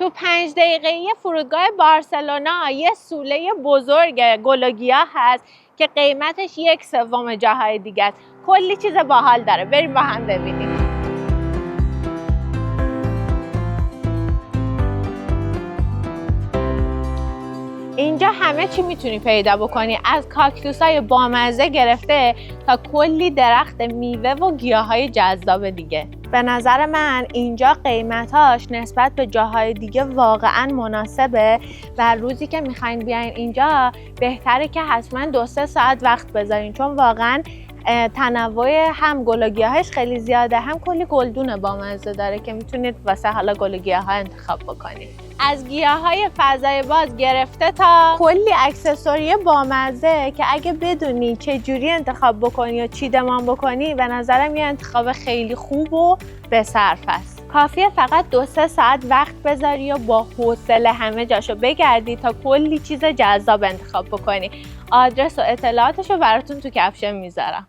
تو 5 دقیقه‌ای فرودگاه بارسلونا یه سوله بزرگ گل و گیاه هست که قیمتش 1/3 جاهای دیگه است. کلی چیز باحال داره، بریم با هم ببینیم. اینجا همه چی میتونی پیدا بکنی، از کاکتوسای بامزه گرفته تا کلی درخت میوه و گیاهای جذاب دیگه. به نظر من اینجا قیمتاش نسبت به جاهای دیگه واقعا مناسبه و روزی که میخواین بیاین اینجا بهتره که حتما 2-3 ساعت وقت بذارین، چون واقعا تنوع هم گل و گیاهش خیلی زیاده، هم کلی گلدون بامزه داره که میتونید واسه حالا گل و گیاه ها انتخاب بکنید. از گیاهای فضای باز گرفته تا کلی اکسسوری بامزه که اگه بدونی چه جوری انتخاب بکنی و چیدمان بکنی، به نظرم یه انتخاب خیلی خوب و به صرف است. کافیه فقط 2-3 ساعت وقت بذاری و با حوصله همه جاشو بگردی تا کلی چیز جذاب انتخاب بکنی. آدرس و اطلاعاتشو براتون تو کپشن میذارم.